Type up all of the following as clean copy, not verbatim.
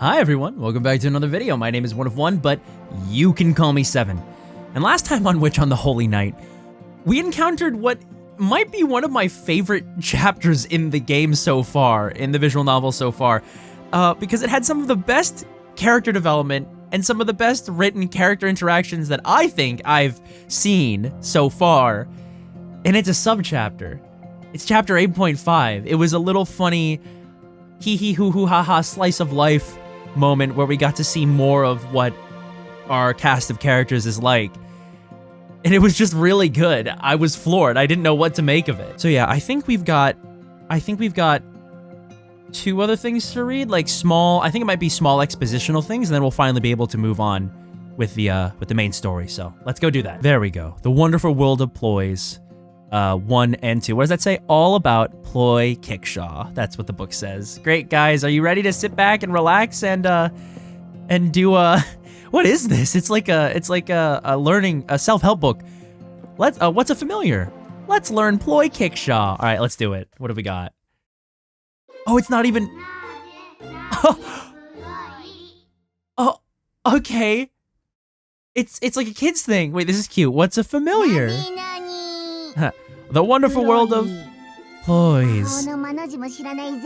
Hi everyone, welcome back to another video. My name is One of One, but you can call me Seven. And last time on Witch on the Holy Night, we encountered what might be one of my favorite chapters in the game so far, in the visual novel so far, because it had some of the best character development and some of the best written character interactions that I think I've seen so far. And it's a sub-chapter. It's chapter 8.5. It was a little funny hee hee hoo hoo ha ha slice of life moment where we got to see more of what our cast of characters is like. And it was just really good. I was floored. I didn't know what to make of it. So yeah, I think we've got two other things to read, like small, I think it might be small expositional things, and then we'll finally be able to move on with the main story. So let's go do that. There we go. The Wonderful World of Ploys, 1 and 2. What does that say? All about Ploy Kickshaw. That's what the book says. Great, guys. Are you ready to sit back and relax and do what is this? It's like a learning, a self-help book. What's a familiar? Let's learn Ploy Kickshaw. All right, let's do it. What have we got? Oh, it's not even. Oh, okay. It's like a kid's thing. Wait, this is cute. What's a familiar? The Wonderful World of Ploys.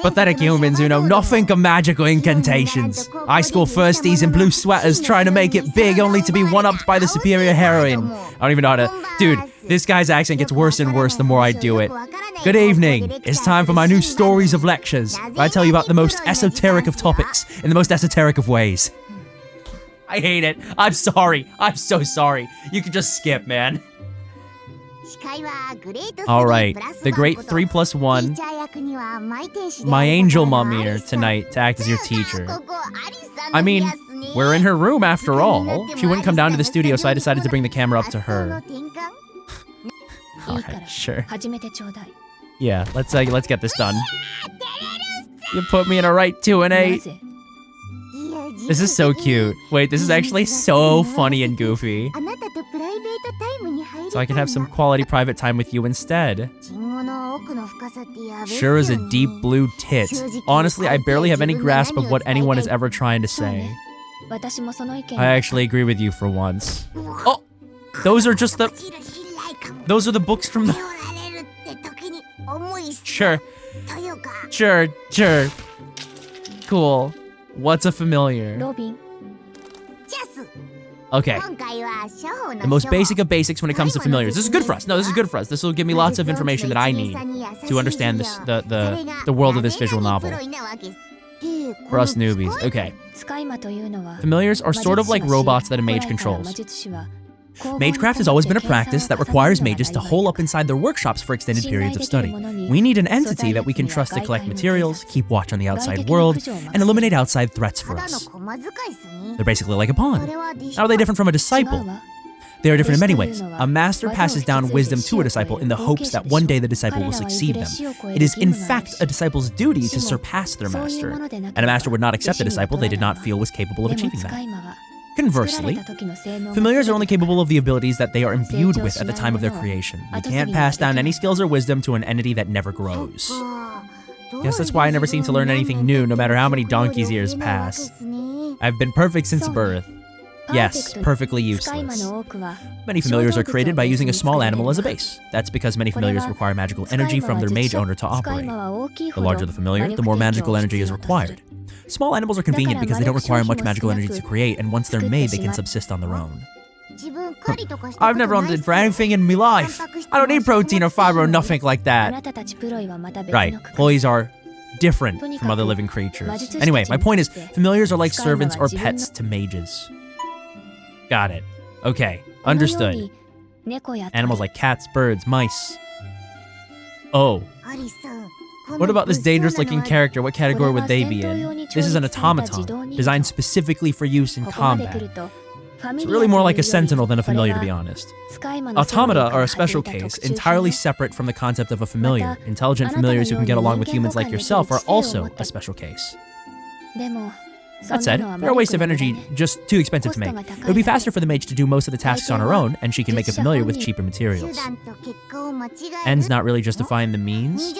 Pathetic humans who know nothing of magical incantations. High school firsties in blue sweaters trying to make it big only to be one-upped by the superior heroine. I don't even know how to... Dude, this guy's accent gets worse and worse the more I do it. Good evening. It's time for my new stories of lectures, where I tell you about the most esoteric of topics in the most esoteric of ways. I hate it. I'm sorry. I'm so sorry. You can just skip, man. Alright, the great 3+1, my angel mom here tonight to act as your teacher. I mean, we're in her room after all. She wouldn't come down to the studio, so I decided to bring the camera up to her. Alright, sure. Yeah, let's get this done. You put me in a right 2 and 8. This is so cute. Wait, this is actually so funny and goofy. So I can have some quality private time with you instead. Sure is a deep blue tit. Honestly, I barely have any grasp of what anyone is ever trying to say. I actually agree with you for once. Oh! Those are just the... Those are the books from the... Sure. Sure. Cool. What's a familiar? Okay. The most basic of basics when it comes to familiars. This is good for us. No, this is good for us. This will give me lots of information that I need to understand this, the world of this visual novel. For us newbies. Okay. Familiars are sort of like robots that a mage controls. Magecraft has always been a practice that requires mages to hole up inside their workshops for extended periods of study. We need an entity that we can trust to collect materials, keep watch on the outside world, and eliminate outside threats for us. They're basically like a pawn. How are they different from a disciple? They are different in many ways. A master passes down wisdom to a disciple in the hopes that one day the disciple will succeed them. It is in fact a disciple's duty to surpass their master, and a master would not accept a disciple they did not feel was capable of achieving that. Conversely, familiars are only capable of the abilities that they are imbued with at the time of their creation. You can't pass down any skills or wisdom to an entity that never grows. Guess that's why I never seem to learn anything new, no matter how many donkey's years pass. I've been perfect since birth. Yes, perfectly useless. Many familiars are created by using a small animal as a base. That's because many familiars require magical energy from their mage owner to operate. The larger the familiar, the more magical energy is required. Small animals are convenient because they don't require much magical energy to create, and once they're made, they can subsist on their own. I've never hunted for anything in my life. I don't need protein or fiber or nothing like that. Right, ploys are different from other living creatures. Anyway, my point is, familiars are like servants or pets to mages. Got it. Okay, understood. Animals like cats, birds, mice. Oh. What about this dangerous-looking character? What category would they be in? This is an automaton, designed specifically for use in combat. It's really more like a sentinel than a familiar, to be honest. Automata are a special case, entirely separate from the concept of a familiar. Intelligent familiars who can get along with humans like yourself are also a special case. That said, they're a waste of energy, just too expensive to make. It would be faster for the mage to do most of the tasks on her own, and she can make a familiar with cheaper materials. Ends not really justifying the means?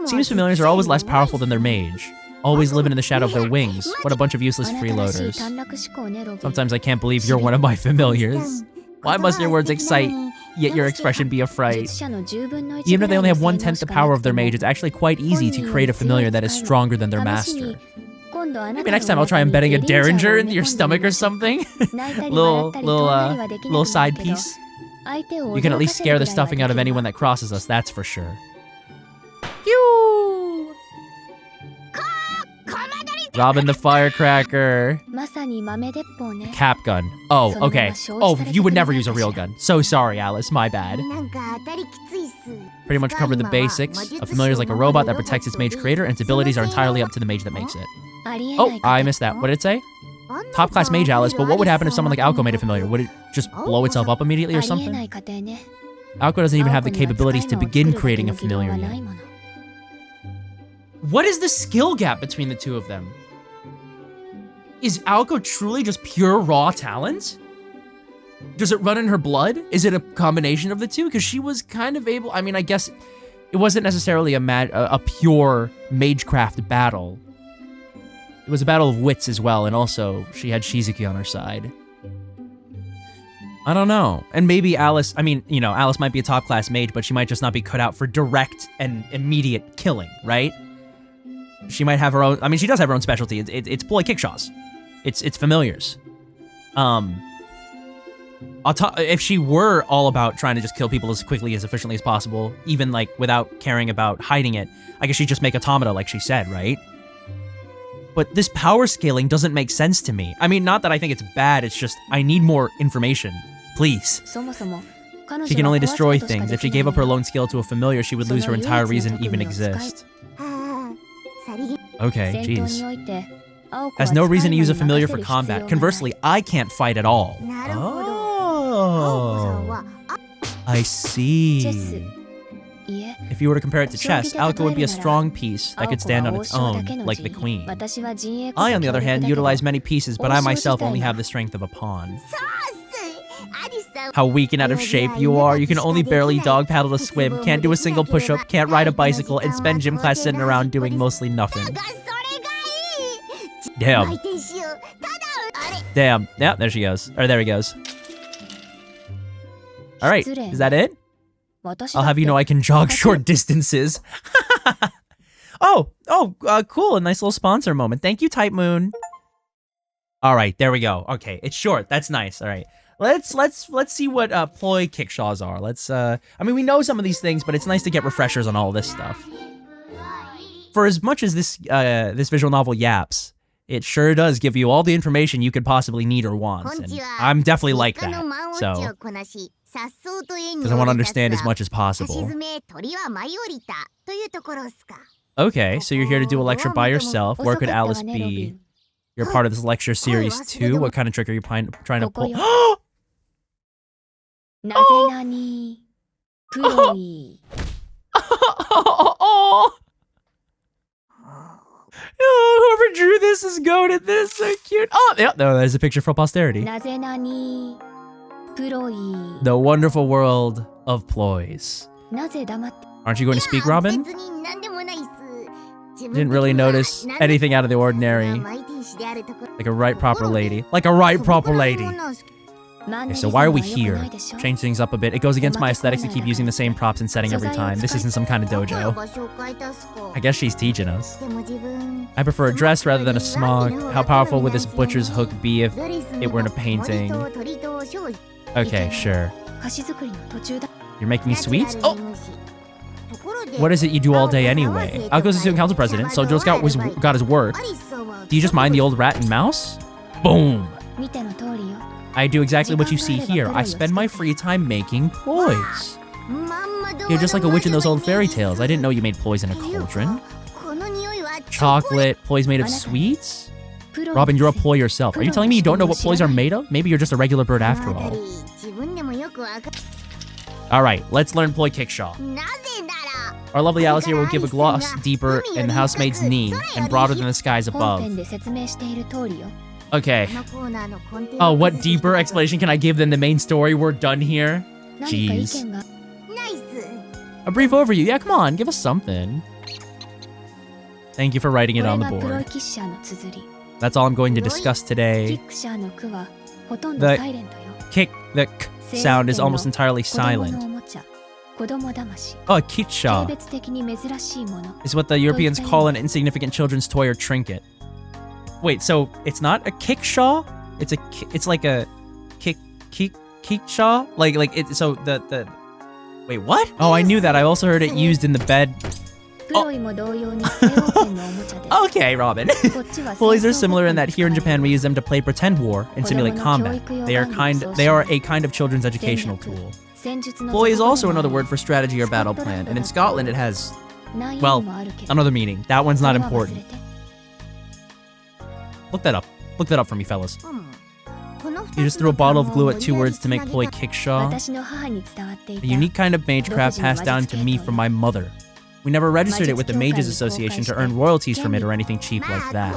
Seems familiars are always less powerful than their mage. Always living in the shadow of their wings. What a bunch of useless freeloaders. Sometimes I can't believe you're one of my familiars. Why must your words excite, yet your expression be a fright? Even if they only have 1/10 the power of their mage, it's actually quite easy to create a familiar that is stronger than their master. Maybe next time I'll try embedding a derringer into your stomach or something. little side piece. You can at least scare the stuffing out of anyone that crosses us, that's for sure. Pew! Robin the Firecracker. Cap gun. Oh, okay. Oh, you would never use a real gun. So sorry, Alice, my bad. Pretty much covered the basics. A familiar is like a robot that protects its mage creator, and its abilities are entirely up to the mage that makes it. Oh, I missed that. What did it say? Top class mage, Alice, but what would happen if someone like Alco made a familiar? Would it just blow itself up immediately or something? Alco doesn't even have the capabilities to begin creating a familiar yet. What is the skill gap between the two of them? Is Alco truly just pure raw talent? Does it run in her blood? Is it a combination of the two? Because she was kind of able, I mean, I guess it wasn't necessarily a pure magecraft battle. It was a battle of wits as well, and also she had Shizuki on her side. I don't know. And maybe Alice, I mean, you know, Alice might be a top class mage, but she might just not be cut out for direct and immediate killing, right? She might have her own, I mean, she does have her own specialty. It's ploy kickshaws. It's familiars. If she were all about trying to just kill people as quickly, as efficiently as possible, even like without caring about hiding it, I guess she'd just make automata like she said, right? But this power scaling doesn't make sense to me. I mean, not that I think it's bad, it's just, I need more information. Please. She can only destroy things. If she gave up her lone skill to a familiar, she would lose her entire reason to even exist. Okay, jeez. Has no reason to use a familiar for combat. Conversely, I can't fight at all. Oh. I see. If you were to compare it to chess, Alco would be a strong piece that could stand on its own, like the queen. I, on the other hand, utilize many pieces, but I myself only have the strength of a pawn. How weak and out of shape you are. You can only barely dog paddle to swim, can't do a single push-up, can't ride a bicycle, and spend gym class sitting around doing mostly nothing. Damn. Damn. Yeah, there she goes. Or there he goes. Alright, is that it? I'll have you know I can jog short distances. Cool. A nice little sponsor moment. Thank you, Type Moon. Alright, there we go. Okay, it's short. That's nice. Alright. Let's see what ploy kickshaws are. I mean, we know some of these things, but it's nice to get refreshers on all this stuff. For as much as this visual novel yaps, it sure does give you all the information you could possibly need or want, and I'm definitely like that, so, because I want to understand as much as possible. Okay, so you're here to do a lecture by yourself. Where could Alice be? You're part of this lecture series too? What kind of trick are you trying to pull? Oh, whoever drew this is goated. This is so cute. Oh, yeah, no, there's a picture for posterity. The wonderful world of ploys. Aren't you going to speak, Robin? Didn't really notice anything out of the ordinary. Like a right proper lady. Like a right proper lady. Okay, so why are we here? Change things up a bit. It goes against my aesthetics to keep using the same props and setting every time. This isn't some kind of dojo. I guess she's teaching us. I prefer a dress rather than a smock. How powerful would this butcher's hook be if it were in a painting? Okay, sure. You're making sweets? Oh! What is it you do all day anyway? Alco's a student council president, so Joe Scout got his work. Do you just mind the old rat and mouse? Boom! I do exactly what you see here. I spend my free time making ploys. You're just like a witch in those old fairy tales. I didn't know you made ploys in a cauldron. Chocolate, ploys made of sweets? Robin, you're a ploy yourself. Are you telling me you don't know what ploys are made of? Maybe you're just a regular bird after all. Alright, let's learn ploy kickshaw. Our lovely Alice here will give a gloss deeper in the housemaid's knee and broader than the skies above. Okay. Oh, what deeper explanation can I give than the main story? We're done here? Jeez. A brief overview. Yeah, come on, give us something. Thank you for writing it on the board. That's all I'm going to discuss today. The k sound is almost entirely silent. Oh, a kitsha is what the Europeans call an insignificant children's toy or trinket. Wait, so it's not a kickshaw? It's like a kickshaw? Like it, so the wait, what? Oh, I knew that. I also heard it used in the bed. Oh. Okay, Robin. Pulleys are similar in that here in Japan we use them to play pretend war and simulate combat. They are a kind of children's educational tool. Pulley is also another word for strategy or battle plan, and in Scotland it has, well, another meaning. That one's not important. Look that up. Look that up for me, fellas. You just threw a bottle of glue at two words to make pulley kickshaw. A unique kind of magecraft passed down to me from my mother. We never registered it with the Mages Association to earn royalties from it or anything cheap like that.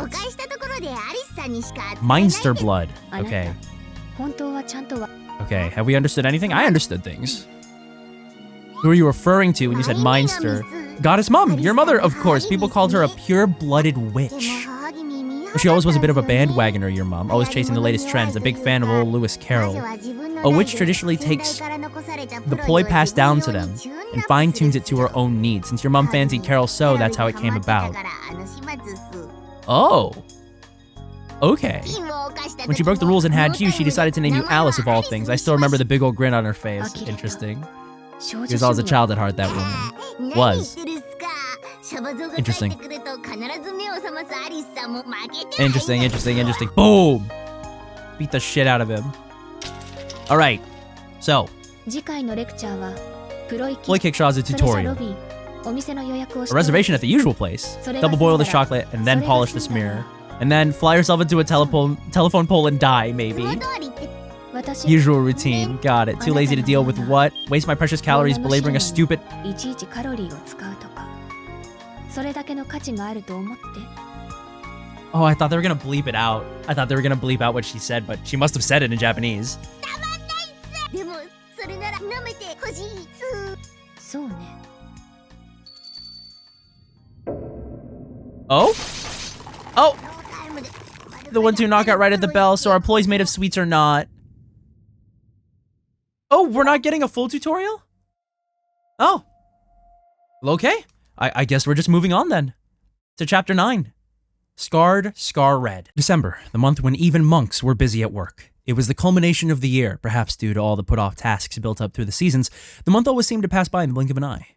Meinster blood. Okay. Okay, have we understood anything? I understood things. Who are you referring to when you said Meinster? Goddess Mum, your mother, of course. People called her a pure-blooded witch. She always was a bit of a bandwagoner, your mom, always chasing the latest trends, a big fan of old Lewis Carroll. A witch traditionally takes the ploy passed down to them and fine-tunes it to her own needs. Since your mom fancied Carroll so, that's how it came about. Oh. Okay. When she broke the rules and had you, she decided to name you Alice of all things. I still remember the big old grin on her face. Interesting. She was always a child at heart, that woman. Was. Interesting. Interesting. Boom! Beat the shit out of him. Alright, so. Ploy kickshaw is a tutorial. A reservation at the usual place. Double boil the chocolate and then polish the smear. And then fly yourself into a telephone pole and die, maybe. Usual routine. Got it. Too lazy to deal with what? Waste my precious calories belaboring a stupid... Oh, I thought they were gonna bleep it out. I thought they were gonna bleep out what she said, but she must have said it in Japanese. Oh? Oh! The 1-2 knockout right at the bell, so our ploys made of sweets or not. Oh, we're not getting a full tutorial? Oh. Okay. I guess we're just moving on then. To chapter 9. Scarred, Scar Red. December, the month when even monks were busy at work. It was the culmination of the year, perhaps due to all the put-off tasks built up through the seasons. The month always seemed to pass by in the blink of an eye.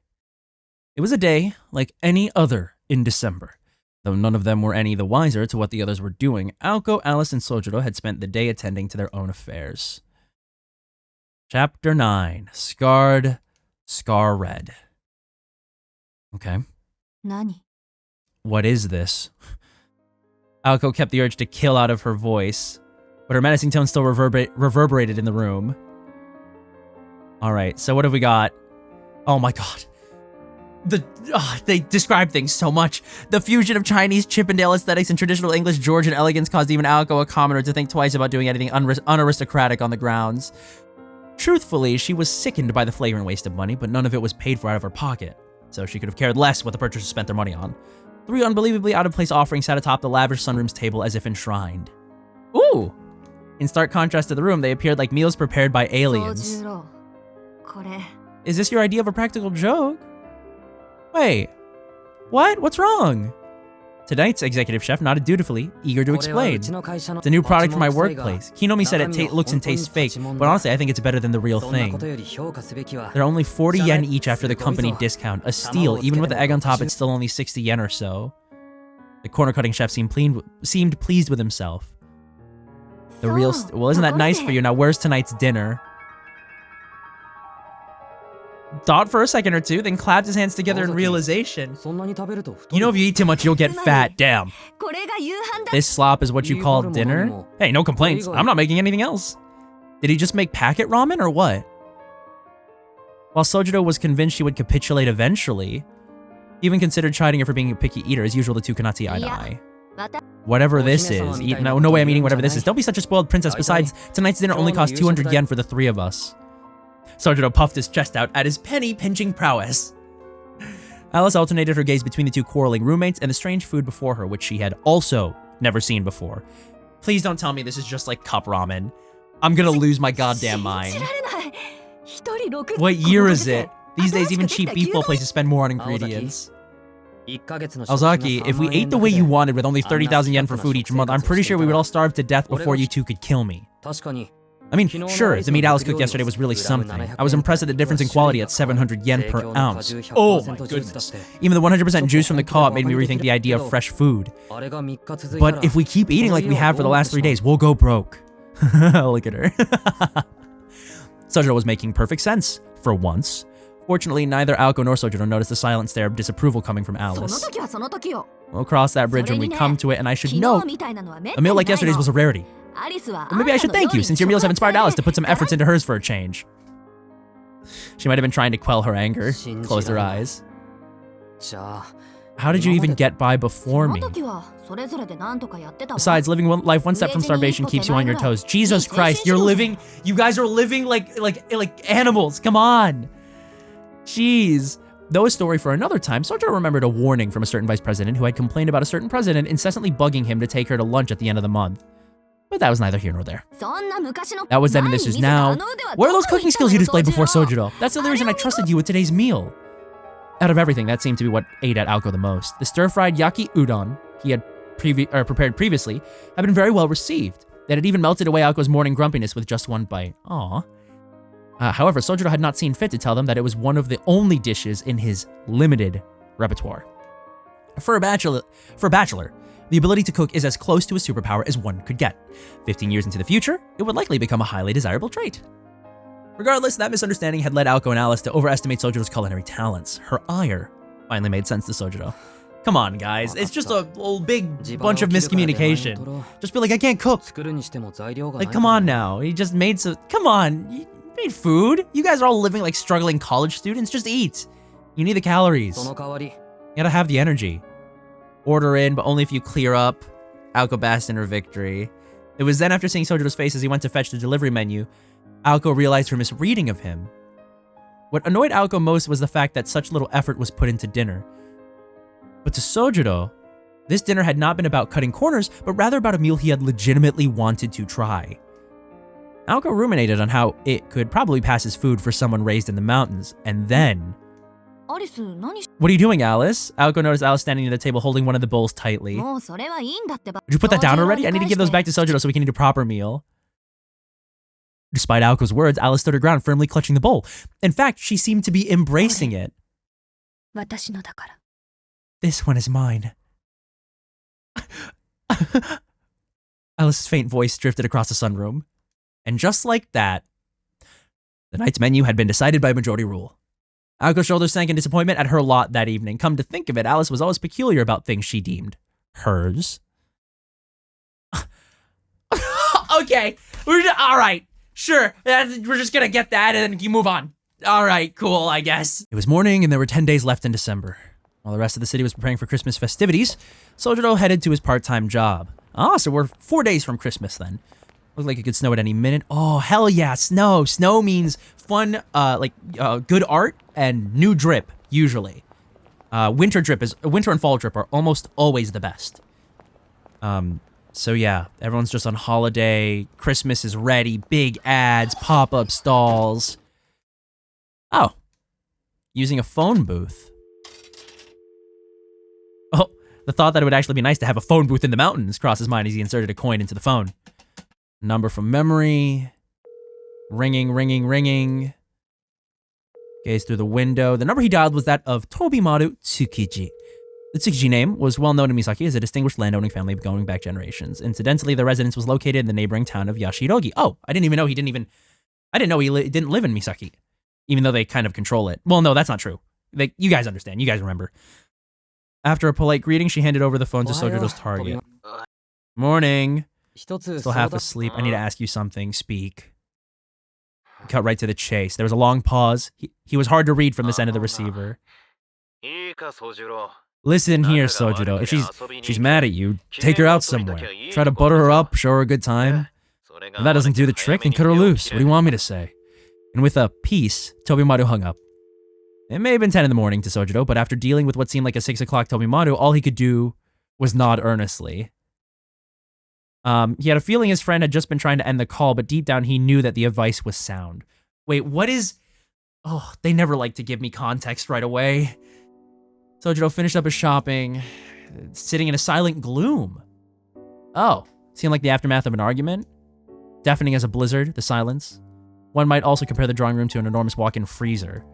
It was a day like any other in December. Though none of them were any the wiser to what the others were doing, Aoko, Alice, and Sojiro had spent the day attending to their own affairs. Chapter 9. Scarred, Scar Red. Okay. Nani? What is this? Aoko kept the urge to kill out of her voice, but her menacing tone still reverberated in the room. Alright, so what have we got? Oh my god. They describe things so much. The fusion of Chinese Chippendale aesthetics and traditional English Georgian elegance caused even Aoko, a commoner, to think twice about doing anything unaristocratic on the grounds. Truthfully, she was sickened by the flagrant waste of money, but none of it was paid for out of her pocket, so she could have cared less what the purchasers spent their money on. 3 unbelievably out-of-place offerings sat atop the lavish sunroom's table as if enshrined. Ooh! In stark contrast to the room, they appeared like meals prepared by aliens. Is this your idea of a practical joke? Wait, what? What's wrong? Tonight's executive chef nodded dutifully, eager to explain. It's a new product for my workplace. Kinomi said it looks and tastes fake, but honestly, I think it's better than the real thing. They're only 40 yen each after the company discount, a steal. Even with the egg on top, it's still only 60 yen or so. The corner-cutting chef seemed pleased with himself. The real... Well, isn't that nice for you? Now, where's tonight's dinner? Thought for a second or two, then clapped his hands together in realization. You know if you eat too much, you'll get fat. Damn. This slop is what you call dinner? Hey, no complaints. I'm not making anything else. Did he just make packet ramen or what? While Sojiro was convinced she would capitulate eventually, he even considered chiding her for being a picky eater. As usual, the two could not see eye to eye. Whatever this is. No way I'm eating whatever this is. Don't be such a spoiled princess. Besides, tonight's dinner only costs 200 yen for the 3 of us. Sojiro puffed his chest out at his penny-pinching prowess. Alice alternated her gaze between the two quarreling roommates and the strange food before her, which she had also never seen before. Please don't tell me this is just like cup ramen. I'm gonna lose my goddamn mind. What year is it? These days, even cheap beef bowl places spend more on ingredients. Aozaki, if we ate the way you wanted with only 30,000 yen for food each month, I'm pretty sure we would all starve to death before you two could kill me. I mean, sure, the meat Alice cooked yesterday was really something. I was impressed at the difference in quality at 700 yen per ounce. Oh my goodness. Even the 100% juice from the co-op made me rethink the idea of fresh food. But if we keep eating like we have for the last 3 days, we'll go broke. Look at her. Sojiro was making perfect sense, for once. Fortunately, neither Aoko nor Sojiro noticed the silent stare of disapproval coming from Alice. We'll cross that bridge when we come to it, and I should note, a meal like yesterday's was a rarity. Or maybe I should thank you, since your meals have inspired Alice to put some efforts into hers for a change. She might have been trying to quell her anger. Closed her eyes. How did you even get by before me? Besides, living life one step from starvation keeps you on your toes. Jesus Christ, you guys are living like animals, come on. Jeez. Though a story for another time, Sojiro remembered a warning from a certain vice president who had complained about a certain president incessantly bugging him to take her to lunch at the end of the month. But that was neither here nor there. That was then and this is now. What are those cooking skills you displayed before, Sojiro? That's the only reason I trusted you with today's meal. Out of everything, that seemed to be what ate at Aoko the most. The stir-fried yaki udon he had prepared previously had been very well received. That had even melted away Aoko's morning grumpiness with just one bite. Aww. However, Sojiro had not seen fit to tell them that it was one of the only dishes in his limited repertoire. For a bachelor, the ability to cook is as close to a superpower as one could get. 15 years into the future, it would likely become a highly desirable trait. Regardless, that misunderstanding had led Aoko and Alice to overestimate Sojiro's culinary talents. Her ire finally made sense to Sojiro. Come on, guys. It's just a whole big bunch of miscommunication. Just be like, I can't cook. Like, come on now. He just made some... Come on. You made food. You guys are all living like struggling college students. Just eat. You need the calories. You gotta have the energy. Order in, but only if you clear up. Aoko basked in her victory. It was then after seeing Sojiro's face as he went to fetch the delivery menu, Aoko realized her misreading of him. What annoyed Aoko most was the fact that such little effort was put into dinner. But to Sojiro, this dinner had not been about cutting corners, but rather about a meal he had legitimately wanted to try. Aoko ruminated on how it could probably pass as food for someone raised in the mountains, and then... What are you doing, Alice? Aoko noticed Alice standing at the table holding one of the bowls tightly. Would you put that down already? I need to give those back to Sojiro so we can eat a proper meal. Despite Aoko's words, Alice stood her ground, firmly clutching the bowl. In fact, she seemed to be embracing it. This one is mine. Alice's faint voice drifted across the sunroom. And just like that, the night's menu had been decided by majority rule. Aoko's shoulders sank in disappointment at her lot that evening. Come to think of it, Alice was always peculiar about things she deemed hers. Okay, all right, sure. We're just gonna get that and then you move on. All right, cool, I guess. It was morning and there were 10 days left in December. While the rest of the city was preparing for Christmas festivities, Sojiro headed to his part-time job. Ah, so we're 4 days from Christmas then. Looked like it could snow at any minute. Oh, hell yeah, snow. Snow means fun, good art and new drip, usually. Winter and fall drip are almost always the best. So yeah, everyone's just on holiday. Christmas is ready. Big ads, pop-up stalls. Oh, using a phone booth. Oh, the thought that it would actually be nice to have a phone booth in the mountains crossed his mind as he inserted a coin into the phone. Number from memory. Ringing, ringing, ringing. Gazed through the window. The number he dialed was that of Tobimaru Tsukiji. The Tsukiji name was well known to Misaki as a distinguished landowning family going back generations. Incidentally, the residence was located in the neighboring town of Yashirogi. Oh, I didn't know he didn't live in Misaki. Even though they kind of control it. Well, no, that's not true. You guys understand. You guys remember. After a polite greeting, she handed over the phone to Sojiro's target. Morning. Still half asleep. I need to ask you something. Speak. He cut right to the chase. There was a long pause. He was hard to read from this end of the receiver. Listen here, Sojiro. If she's mad at you, take her out somewhere. Try to butter her up, show her a good time. If that doesn't do the trick, then cut her loose. What do you want me to say? And with a peace, Tobimaru hung up. It may have been 10 in the morning to Sojiro, but after dealing with what seemed like a 6 o'clock Tobimaru, all he could do was nod earnestly. He had a feeling his friend had just been trying to end the call, but deep down he knew that the advice was sound. Wait, what is... Oh, they never like to give me context right away. Sojiro finished up his shopping, sitting in a silent gloom. Oh, seemed like the aftermath of an argument? Deafening as a blizzard, the silence. One might also compare the drawing room to an enormous walk-in freezer.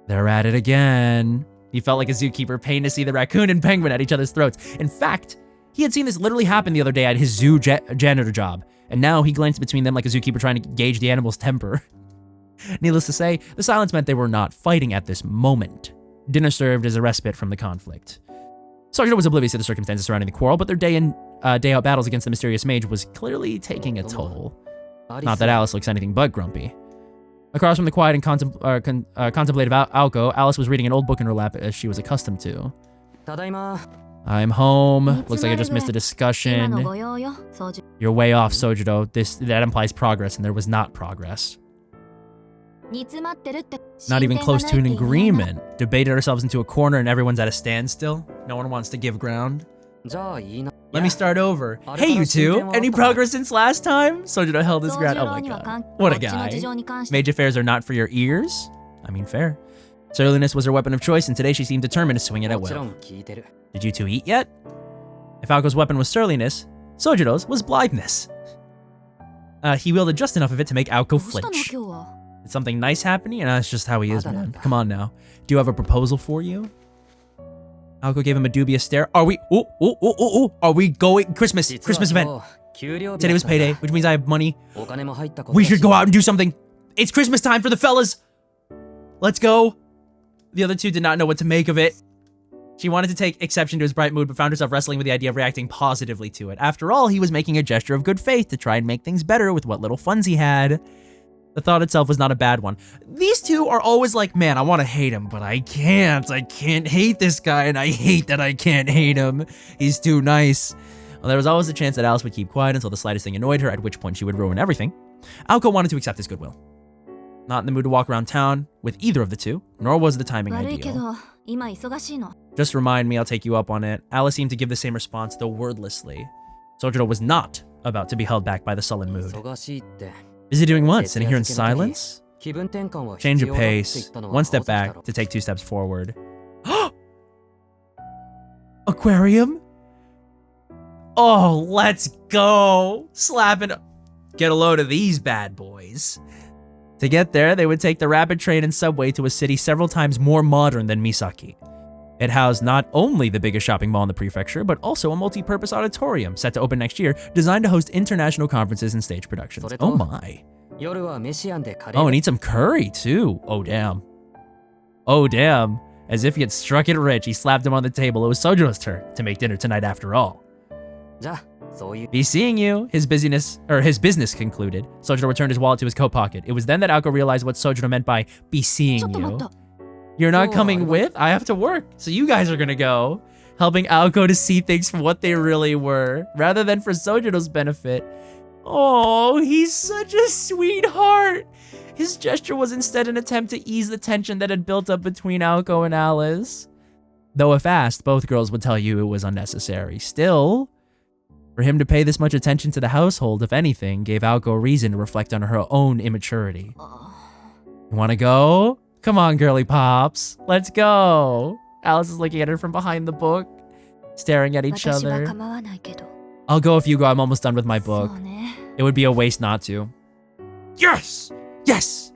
They're at it again. He felt like a zookeeper, pained to see the raccoon and penguin at each other's throats. In fact, he had seen this literally happen the other day at his zoo janitor job, and now he glanced between them like a zookeeper trying to gauge the animal's temper. Needless to say, the silence meant they were not fighting at this moment. Dinner served as a respite from the conflict. Sojiro was oblivious to the circumstances surrounding the quarrel, but their day-out battles against the mysterious mage was clearly taking a toll. Not that Alice looks anything but grumpy. Across from the quiet and contemplative Aoko, Alice was reading an old book in her lap as she was accustomed to. I'm home. Looks like I just missed a discussion. You're way off, Sojiro. That implies progress, and there was not progress. Not even close to an agreement. Debated ourselves into a corner and everyone's at a standstill. No one wants to give ground. Let me start over. Hey, you two! Any progress since last time? Sojiro held his ground. Oh my god. What a guy. Mage affairs are not for your ears? I mean, fair. Surliness was her weapon of choice, and today she seemed determined to swing it at will. Did you two eat yet? If Aoko's weapon was surliness, Sojiro's was blitheness. He wielded just enough of it to make Aoko flinch. Did something nice happening? And that's just how he is, man. Come on now. Do you have a proposal for you? Aoko gave him a dubious stare. Are we... Are we going... Christmas event. Today was payday, which means I have money. We should go out and do something. It's Christmas time for the fellas. Let's go. The other two did not know what to make of it. She wanted to take exception to his bright mood, but found herself wrestling with the idea of reacting positively to it. After all, he was making a gesture of good faith to try and make things better with what little funds he had. The thought itself was not a bad one. These two are always like, man, I want to hate him, but I can't. I can't hate this guy, and I hate that I can't hate him. He's too nice. Well, there was always a chance that Alice would keep quiet until the slightest thing annoyed her, at which point she would ruin everything. Aoko wanted to accept his goodwill. Not in the mood to walk around town with either of the two, nor was the timing ideal. Just remind me, I'll take you up on it. Alice seemed to give the same response, though wordlessly. Sojiro was not about to be held back by the sullen mood. Busy doing what? Sitting here in silence? Change of pace. One step back to take 2 steps forward. Aquarium? Oh, let's go! Slapping... Get a load of these bad boys. To get there, they would take the rapid train and subway to a city several times more modern than Misaki. It housed not only the biggest shopping mall in the prefecture, but also a multi-purpose auditorium set to open next year, designed to host international conferences and stage productions. Oh my. Oh, and eat some curry too. Oh damn. Oh damn. As if he had struck it rich, he slapped him on the table. It was Sojiro's turn to make dinner tonight after all. Be seeing you, his business concluded. Sojiro returned his wallet to his coat pocket. It was then that Aoko realized what Sojiro meant by be seeing you. You're not coming with? I have to work, so you guys are gonna go. Helping Aoko to see things for what they really were, rather than for Sojiro's benefit. Oh, he's such a sweetheart. His gesture was instead an attempt to ease the tension that had built up between Aoko and Alice. Though if asked, both girls would tell you it was unnecessary. Still, for him to pay this much attention to the household, if anything, gave Aoko a reason to reflect on her own immaturity. You wanna go? Come on, girly pops. Let's go. Alice is looking at her from behind the book, staring at each other. I'll go if you go. I'm almost done with my book. It would be a waste not to. Yes! Yes!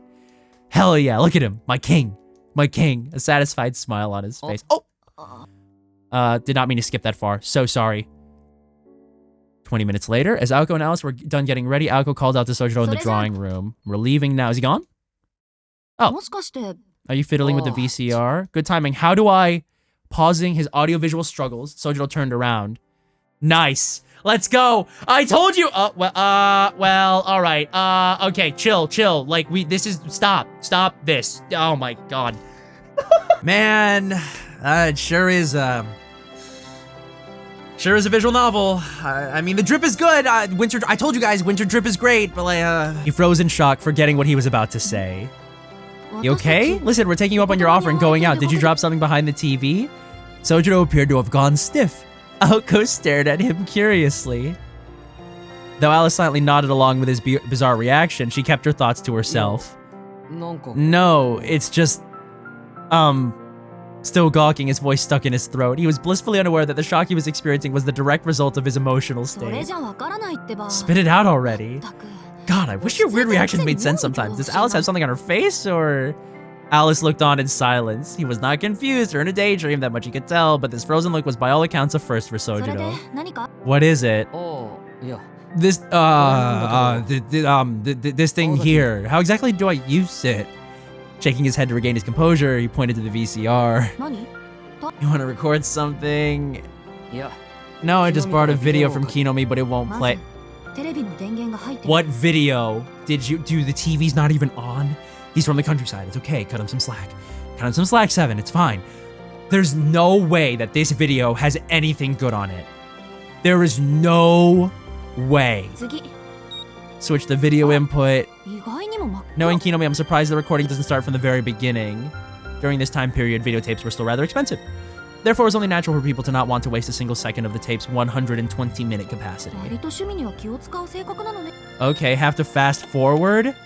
Hell yeah, look at him. My king. My king. A satisfied smile on his face. Oh! Did not mean to skip that far. So sorry. 20 minutes later, as Aoko and Alice were done getting ready, Aoko called out to Sojiro in the drawing room. We're leaving now. Is he gone? Oh. Are you fiddling with the VCR? Good timing. How do I... Pausing his audiovisual struggles, Sojiro turned around. Nice. Let's go. I told you. Well, all right. Okay, chill. Like, this is... Stop this. Oh my god. Man, it sure is a visual novel. I mean, the drip is good. I told you guys, winter drip is great, but like, He froze in shock, forgetting what he was about to say. You okay? Listen, we're taking you up on your offer and going out. Did you drop something behind the TV? Sojiro appeared to have gone stiff. Aoko stared at him curiously. Though Alice silently nodded along with his bizarre reaction, she kept her thoughts to herself. No, it's just... Still gawking, his voice stuck in his throat. He was blissfully unaware that the shock he was experiencing was the direct result of his emotional state. Spit it out already. God, I wish your weird reactions made sense sometimes. Does Alice have something on her face, or...? Alice looked on in silence. He was not confused or in a daydream, that much he could tell, but this frozen look was by all accounts a first for Sojiro. What is it? This, this thing here. How exactly do I use it? Shaking his head to regain his composure, he pointed to the VCR. You want to record something? No, I just borrowed a video from Kinomi, but it won't play. What video did you do? The TV's not even on? He's from the countryside. It's okay. Cut him some slack. Cut him some slack, Seven. It's fine. There's no way that this video has anything good on it. There is no way. Switch the video input. Knowing Kinomi, I'm surprised the recording doesn't start from the very beginning. During this time period, videotapes were still rather expensive. Therefore, it was only natural for people to not want to waste a single second of the tape's 120-minute capacity. Okay, have to fast forward?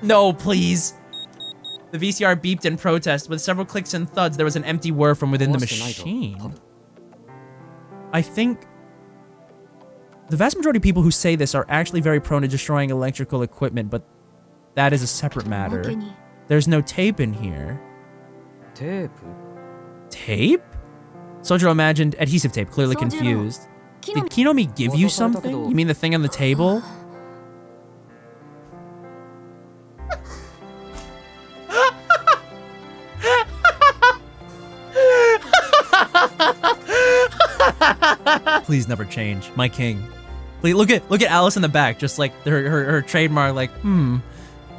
No, please. The VCR beeped in protest. With several clicks and thuds, there was an empty whir from within the machine. I think the vast majority of people who say this are actually very prone to destroying electrical equipment, but that is a separate matter. There's no tape in here. Tape? Sojiro imagined adhesive tape, clearly confused. Did Kinomi give you something? You mean the thing on the table? Please never change, my king. Please, look at Alice in the back, just like her trademark, like,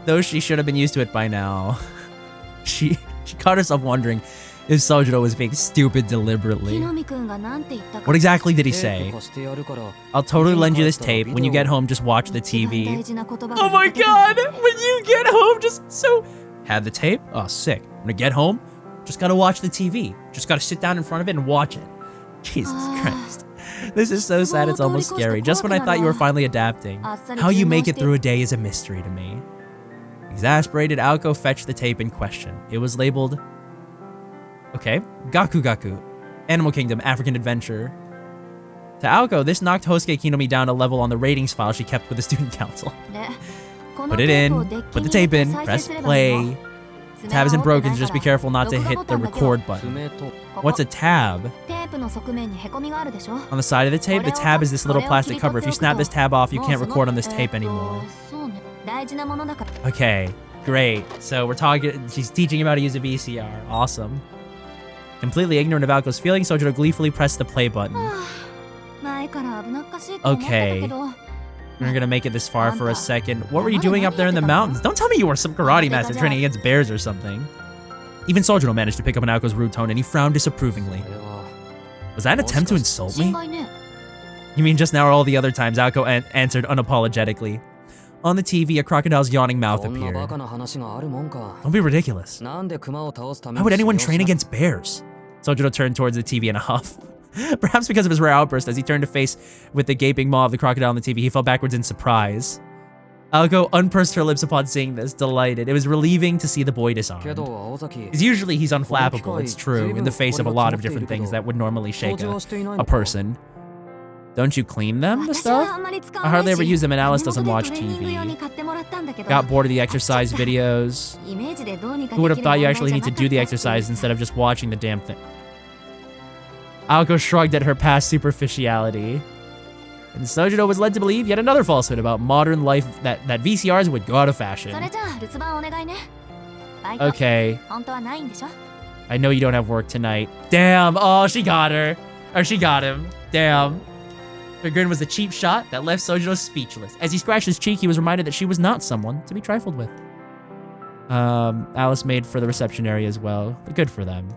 though she should have been used to it by now. She caught herself wondering if Sojiro was being stupid deliberately. What exactly did he say? I'll totally lend you this tape. When you get home, just watch the TV. Oh my god! When you get home, just so... Have the tape? Oh, sick. When I get home, just gotta watch the TV. Just gotta sit down in front of it and watch it. Jesus Christ. This is so sad, it's almost scary. Just when I thought you were finally adapting. How you make it through a day is a mystery to me. Exasperated, Aoko fetched the tape in question. It was labeled... Okay, Gaku Gaku. Animal Kingdom, African Adventure. To Aoko, this knocked Hosuke Kinomi down a level on the ratings file she kept with the student council. Put it in, put the tape in, press play. The tab isn't broken, so just be careful not to hit the record button. What's a tab? On the side of the tape, the tab is this little plastic cover. If you snap this tab off, you can't record on this tape anymore. Okay, great. So we're talking, she's teaching him how to use a VCR. Awesome. Completely ignorant of Aoko's feelings, Sojiro gleefully pressed the play button. Okay. We're gonna make it this far for a second. What were you doing up there in the mountains? Don't tell me you were some karate master training against bears or something. Even Sojiro managed to pick up on Aoko's rude tone, and he frowned disapprovingly. Was that an attempt to insult me? You mean just now or all the other times? Aoko answered unapologetically. On the TV, a crocodile's yawning mouth appeared. Don't be ridiculous. How would anyone train against bears? Sojiro turned towards the TV in a huff. Perhaps because of his rare outburst, as he turned to face with the gaping maw of the crocodile on the TV, he fell backwards in surprise. Aoko unpursed her lips upon seeing this, delighted. It was relieving to see the boy disarmed. Because usually he's unflappable, it's true, in the face of a lot of different things that would normally shake a person. Don't you clean them, the stuff? I hardly ever use them, and Alice doesn't watch TV. Got bored of the exercise videos. Who would have thought you actually need to do the exercise instead of just watching the damn thing? Aoko shrugged at her past superficiality. And Sojiro was led to believe yet another falsehood about modern life, that VCRs would go out of fashion. Okay. I know you don't have work tonight. Damn, oh, she got her. Or she got him. Damn. Her grin was a cheap shot that left Sojiro speechless. As he scratched his cheek, he was reminded that she was not someone to be trifled with. Alice made for the reception area as well. But good for them.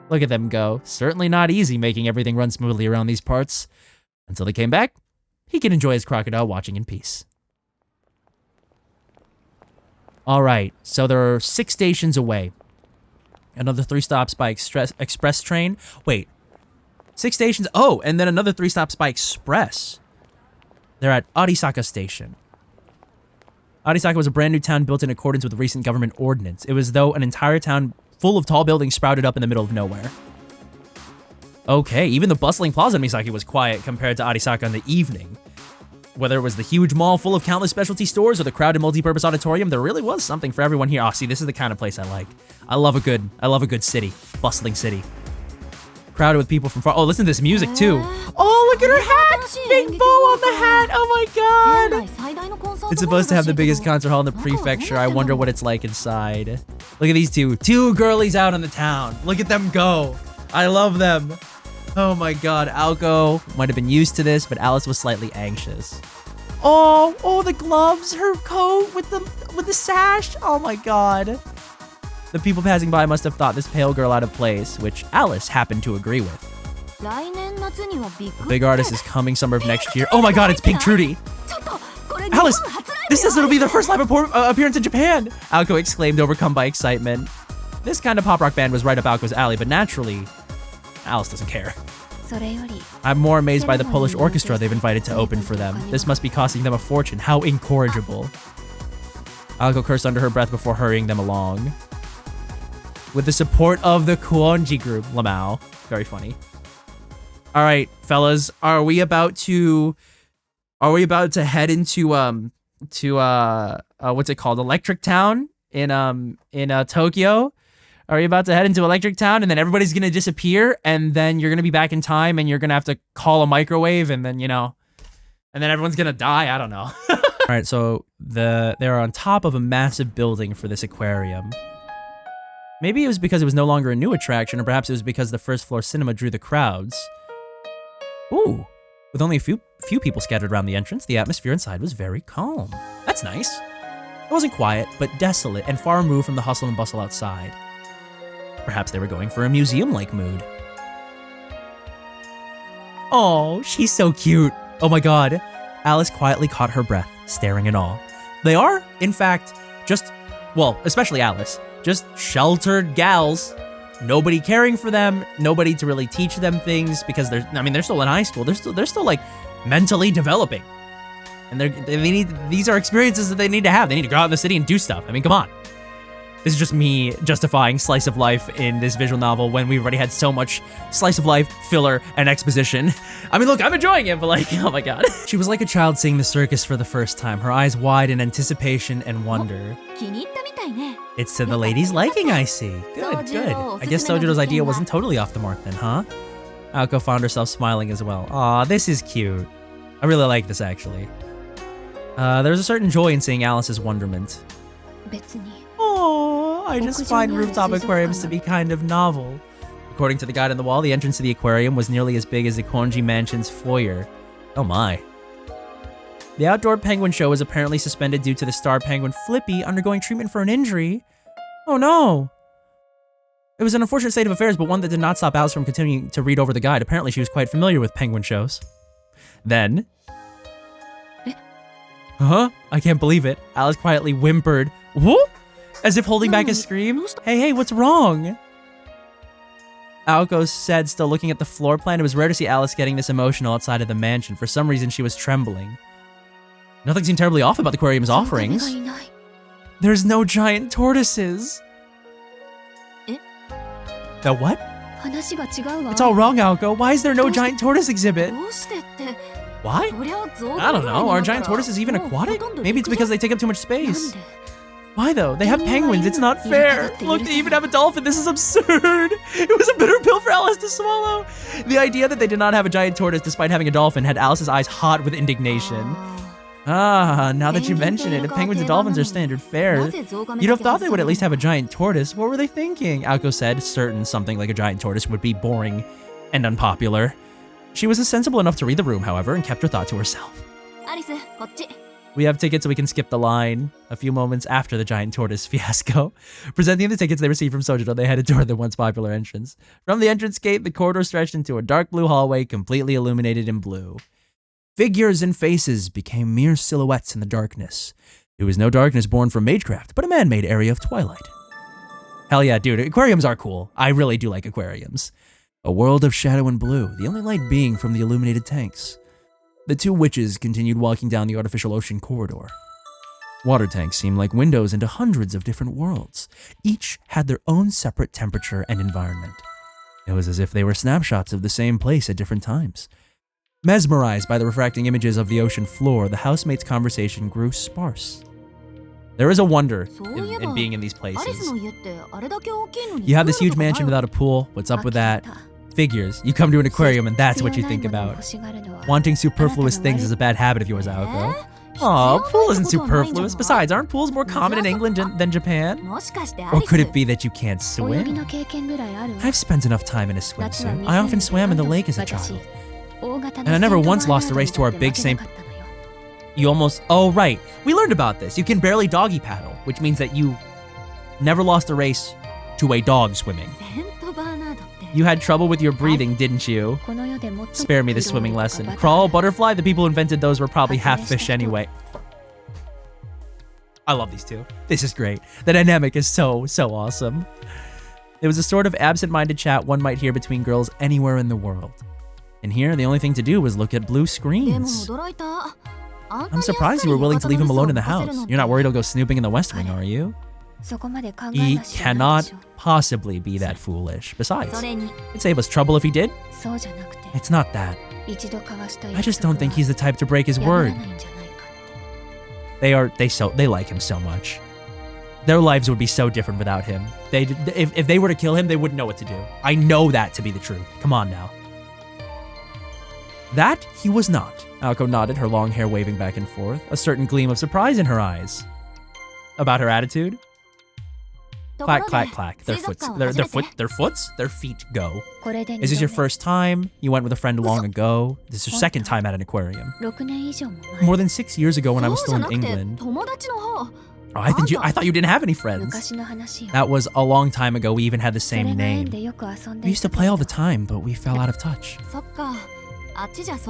Look at them go. Certainly not easy making everything run smoothly around these parts. Until they came back, he could enjoy his crocodile watching in peace. All right, so there are 6 stations away. Another 3 stops by express train. Wait, 6 stations? Oh, and then another 3 stops by express. They're at Arisaka Station. Arisaka was a brand new town built in accordance with recent government ordinance. It was as though an entire town full of tall buildings sprouted up in the middle of nowhere. Okay, even the bustling plaza in Misaki was quiet compared to Arisaka in the evening. Whether it was the huge mall full of countless specialty stores or the crowded multi-purpose auditorium, there really was something for everyone here. Oh, see, this is the kind of place I like. I love a good city, bustling city. Crowded with people from far. Oh, listen to this music too. Oh, look at her hat! Big bow on the hat! Oh my god! It's supposed to have the biggest concert hall in the prefecture. I wonder what it's like inside. Look at these two girlies out in the town. Look at them go. I love them. Oh my god, Aoko might have been used to this, but Alice was slightly anxious. Oh, the gloves, her coat with the sash. Oh my god. The people passing by must have thought this pale girl out of place, which Alice happened to agree with. The big artist is coming summer of next year. Oh my god, it's Pink Trudy. Alice, this says it'll be their first live appearance in Japan. Aoko exclaimed, overcome by excitement. This kind of pop rock band was right up Aoko's alley, but naturally, Alice doesn't care. I'm more amazed by the Polish orchestra they've invited to open for them. This must be costing them a fortune. How incorrigible. Aoko cursed under her breath before hurrying them along. With the support of the Kuonji group, Lamau. Very funny. All right, fellas, are we about to head into what's it called? Electric Town in Tokyo? Are you about to head into Electric Town and then everybody's going to disappear and then you're going to be back in time and you're going to have to call a microwave and then, and then everyone's going to die? I don't know. All right, so they're on top of a massive building for this aquarium. Maybe it was because it was no longer a new attraction, or perhaps it was because the first floor cinema drew the crowds. Ooh, with only a few people scattered around the entrance, the atmosphere inside was very calm. That's nice. It wasn't quiet, but desolate and far removed from the hustle and bustle outside. Perhaps they were going for a museum-like mood. Oh, she's so cute. Oh my god. Alice quietly caught her breath, staring in awe. They are, in fact, especially Alice, just sheltered gals. Nobody caring for them, nobody to really teach them things because they're still in high school. They're still like mentally developing. And these are experiences that they need to have. They need to go out in the city and do stuff. I mean, come on. This is just me justifying slice of life in this visual novel when we already had so much slice of life, filler, and exposition. I mean, look, I'm enjoying it, but like, oh my god. She was like a child seeing the circus for the first time, her eyes wide in anticipation and wonder. It's to the lady's liking, I see. Good, good. I guess Sojiro's idea wasn't totally off the mark then, huh? Aoko found herself smiling as well. Aw, this is cute. I really like this, actually. There's a certain joy in seeing Alice's wonderment. Oh, I just find rooftop aquariums to be kind of novel. According to the guide on the wall, the entrance to the aquarium was nearly as big as the Konji Mansion's foyer. Oh my. The outdoor penguin show was apparently suspended due to the star penguin Flippy undergoing treatment for an injury. Oh no. It was an unfortunate state of affairs, but one that did not stop Alice from continuing to read over the guide. Apparently she was quite familiar with penguin shows. Then... Huh? I can't believe it. Alice quietly whimpered, "Whoop!" as if holding back a scream. Hey, what's wrong? Aoko said, still looking at the floor plan. It was rare to see Alice getting this emotional outside of the mansion. For some reason, she was trembling. Nothing seemed terribly off about the aquarium's offerings. There's no giant tortoises. The what? It's all wrong, Aoko. Why is there no giant tortoise exhibit? Why? I don't know. Are giant tortoises even aquatic? Maybe it's because they take up too much space. Why though? They have penguins. It's not fair. Look, they even have a dolphin. This is absurd. It was a bitter pill for Alice to swallow. The idea that they did not have a giant tortoise despite having a dolphin had Alice's eyes hot with indignation. Ah, now that you mention it, if penguins and dolphins are standard fare, you'd have thought they would at least have a giant tortoise. What were they thinking? Aoko said, certain something like a giant tortoise would be boring and unpopular. She was sensible enough to read the room, however, and kept her thought to herself. We have tickets so we can skip the line. A few moments after the giant tortoise fiasco. Presenting the tickets they received from Sojiro, they headed toward the once popular entrance. From the entrance gate, the corridor stretched into a dark blue hallway, completely illuminated in blue. Figures and faces became mere silhouettes in the darkness. It was no darkness born from magecraft, but a man-made area of twilight. Hell yeah, dude, aquariums are cool. I really do like aquariums. A world of shadow and blue, the only light being from the illuminated tanks. The two witches continued walking down the artificial ocean corridor. Water tanks seemed like windows into hundreds of different worlds. Each had their own separate temperature and environment. It was as if they were snapshots of the same place at different times. Mesmerized by the refracting images of the ocean floor, the housemates' conversation grew sparse. There is a wonder in being in these places. You have this huge mansion without a pool. What's up with that? Figures. You come to an aquarium and that's what you think about. Wanting superfluous things is a bad habit of yours, Aoko. Aw, pool isn't superfluous. Besides, aren't pools more common in England than Japan? Or could it be that you can't swim? I've spent enough time in a swimsuit. I often swam in the lake as a child. And I never once lost a race to our big St. You almost... Oh, right. We learned about this. You can barely doggy paddle, which means that you never lost a race to a dog swimming. You had trouble with your breathing, didn't you? Spare me the swimming lesson. Crawl, butterfly, the people who invented those were probably half fish anyway. I love these two. This is great. The dynamic is so awesome. It was a sort of absent-minded chat one might hear between girls anywhere in the world. And here, the only thing to do was look at blue screens. I'm surprised you were willing to leave him alone in the house. You're not worried he'll go snooping in the West Wing, are you? He cannot possibly be that foolish. Besides, it'd save us trouble if he did. It's not that. I just don't think he's the type to break his word. They like him so much. Their lives would be so different without him. If they were to kill him, they wouldn't know what to do. I know that to be the truth. Come on now. That he was not. Aoko nodded, her long hair waving back and forth, a certain gleam of surprise in her eyes. About her attitude? Clack, clack, clack. Their feet go. Is this your first time? You went with a friend long ago. This is your second time at an aquarium. More than 6 years ago when I was still in England. Oh, I thought you didn't have any friends. That was a long time ago. We even had the same name. We used to play all the time, but we fell out of touch.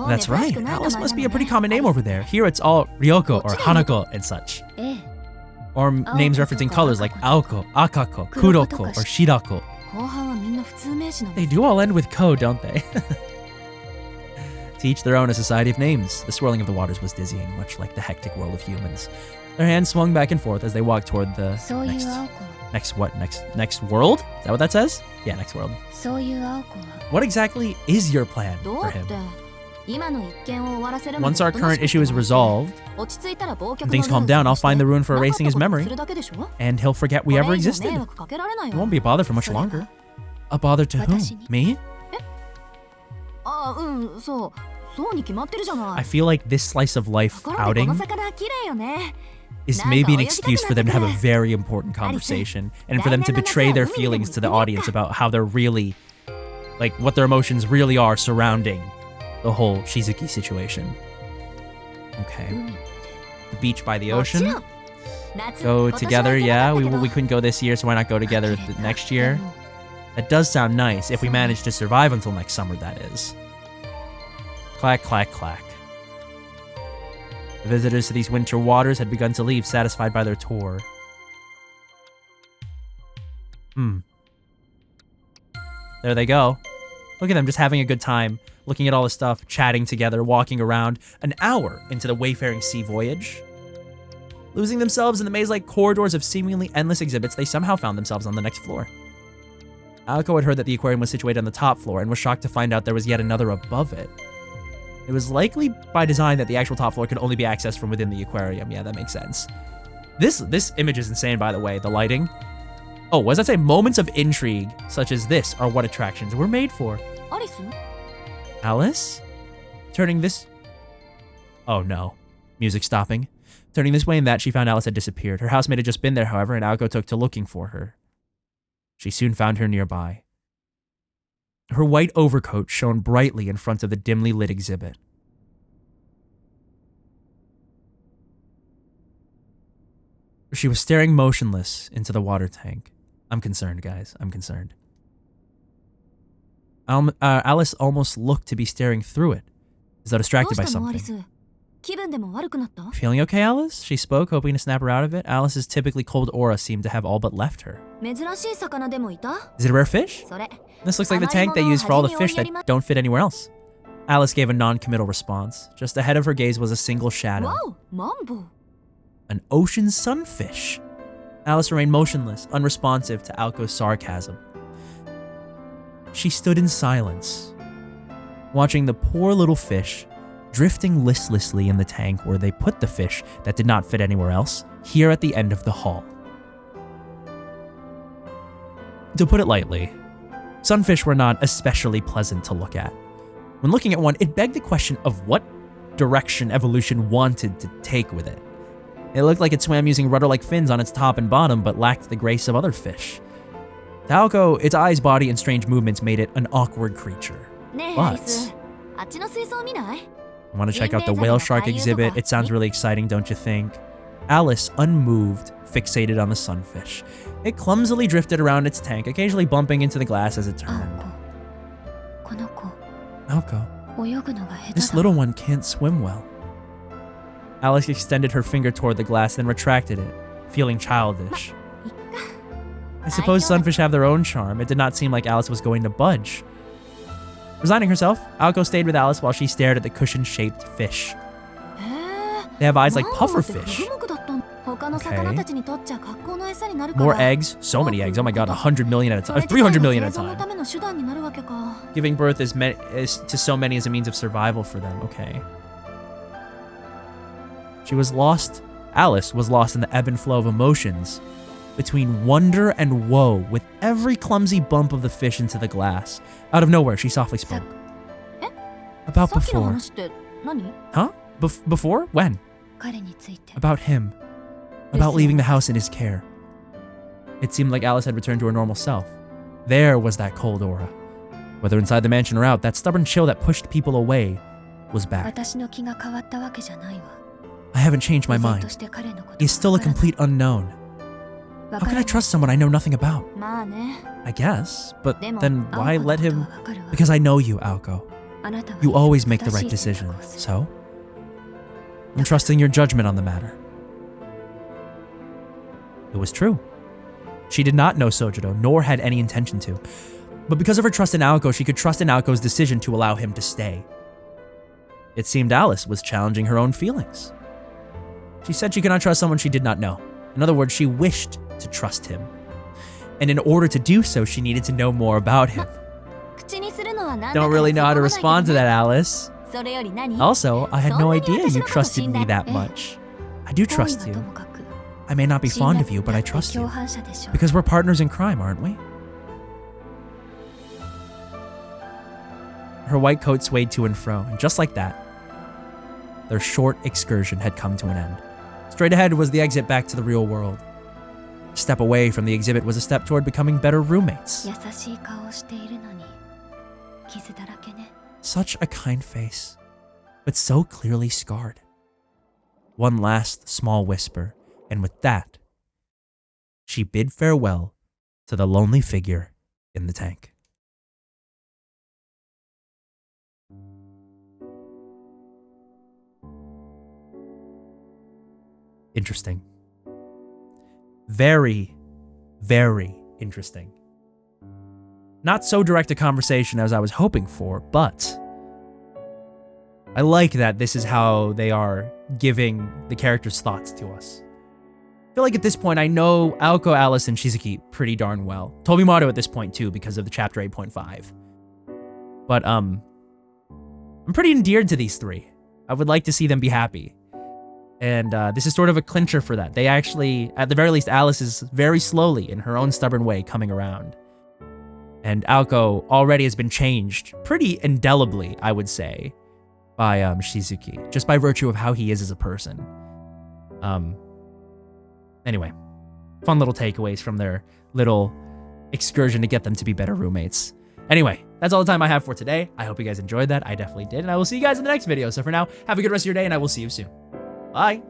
That's right. Alice must be a pretty common name over there. Here it's all Ryoko or Hanako and such. Or names referencing colors like Aoko, Akako, Kuroko, or Shirako. They do all end with ko, don't they? To each their own, a society of names. The swirling of the waters was dizzying, much like the hectic world of humans. Their hands swung back and forth as they walked toward the next world? Is that what that says? Yeah, next world. What exactly is your plan for him? Once our current issue is resolved, and things calm down, I'll find the rune for erasing his memory, and he'll forget we ever existed. It won't be a bother for much longer. A bother to whom? Me? I feel like this slice of life outing is maybe an excuse for them to have a very important conversation, and for them to betray their feelings to the audience about how they're really, like, what their emotions really are surrounding the whole Sizuki situation. Okay. The beach by the ocean. Go together, yeah. We couldn't go this year, so why not go together next year? That does sound nice, if we manage to survive until next summer, that is. Clack, clack, clack. The visitors to these winter waters had begun to leave, satisfied by their tour. There they go. Look at them just having a good time, looking at all the stuff, chatting together, walking around, an hour into the wayfaring sea voyage. Losing themselves in the maze-like corridors of seemingly endless exhibits, they somehow found themselves on the next floor. Aoko had heard that the aquarium was situated on the top floor and was shocked to find out there was yet another above it. It was likely by design that the actual top floor could only be accessed from within the aquarium. Yeah, that makes sense. This image is insane, by the way, the lighting. Oh, what does that say? Moments of intrigue, such as this, are what attractions were made for. Alice? Turning this... Oh no. Music stopping. Turning this way and that, she found Alice had disappeared. Her housemate had just been there, however, and Aoko took to looking for her. She soon found her nearby. Her white overcoat shone brightly in front of the dimly lit exhibit. She was staring motionless into the water tank. I'm concerned, guys. I'm concerned. Alice almost looked to be staring through it, as though distracted by something. Feeling okay, Alice? She spoke, hoping to snap her out of it. Alice's typically cold aura seemed to have all but left her. Is it a rare fish? This looks like the tank they use for all the fish that don't fit anywhere else. Alice gave a non-committal response. Just ahead of her gaze was a single shadow. An ocean sunfish. Alice remained motionless, unresponsive to Aoko's sarcasm. She stood in silence, watching the poor little fish drifting listlessly in the tank where they put the fish that did not fit anywhere else, here at the end of the hall. To put it lightly, sunfish were not especially pleasant to look at. When looking at one, it begged the question of what direction evolution wanted to take with it. It looked like it swam using rudder-like fins on its top and bottom, but lacked the grace of other fish. To Aoko, its eyes, body, and strange movements made it an awkward creature. But I want to check out the whale shark exhibit. It sounds really exciting, don't you think? Alice, unmoved, fixated on the sunfish. It clumsily drifted around its tank, occasionally bumping into the glass as it turned. Aoko, this little one can't swim well. Alice extended her finger toward the glass, then retracted it, feeling childish. I suppose sunfish have their own charm. It did not seem like Alice was going to budge. Resigning herself, Aoko stayed with Alice while she stared at the cushion-shaped fish. They have eyes like pufferfish. Okay. More eggs. So many eggs. Oh my god, 100 million at a time. 300 million at a time. Giving birth to so many as a means of survival for them. Okay. She was lost. Alice was lost in the ebb and flow of emotions between wonder and woe with every clumsy bump of the fish into the glass. Out of nowhere, she softly spoke. About before. Huh? Before? When? About him. About leaving the house in his care. It seemed like Alice had returned to her normal self. There was that cold aura. Whether inside the mansion or out, that stubborn chill that pushed people away was back. I haven't changed my mind. He's still a complete unknown. How can I trust someone I know nothing about? I guess, but then why let him? Because I know you, Aoko. You always make the right decision, so? I'm trusting your judgment on the matter. It was true. She did not know Sojiro, nor had any intention to. But because of her trust in Aoko, she could trust in Aoko's decision to allow him to stay. It seemed Alice was challenging her own feelings. She said she could not trust someone she did not know. In other words, she wished to trust him. And in order to do so, she needed to know more about him. Don't really know how to respond to that, Alice. Also, I had no idea you trusted me that much. I do trust you. I may not be fond of you, but I trust you. Because we're partners in crime, aren't we? Her white coat swayed to and fro, and just like that, their short excursion had come to an end. Straight ahead was the exit back to the real world. A step away from the exhibit was a step toward becoming better roommates. Such a kind face, but so clearly scarred. One last small whisper, and with that, she bid farewell to the lonely figure in the tank. Interesting. Very, very interesting. Not so direct a conversation as I was hoping for, but I like that this is how they are giving the characters' thoughts to us. I feel like at this point, I know Aoko, Alice, and Shizuki pretty darn well. Tobimaru at this point too, because of the chapter 8.5. But I'm pretty endeared to these three. I would like to see them be happy. And this is sort of a clincher for that. They actually, at the very least, Alice is very slowly, in her own stubborn way, coming around. And Aoko already has been changed pretty indelibly, I would say, by Shizuki, just by virtue of how he is as a person. Anyway, fun little takeaways from their little excursion to get them to be better roommates. Anyway, that's all the time I have for today. I hope you guys enjoyed that. I definitely did. And I will see you guys in the next video. So for now, have a good rest of your day, and I will see you soon. Bye.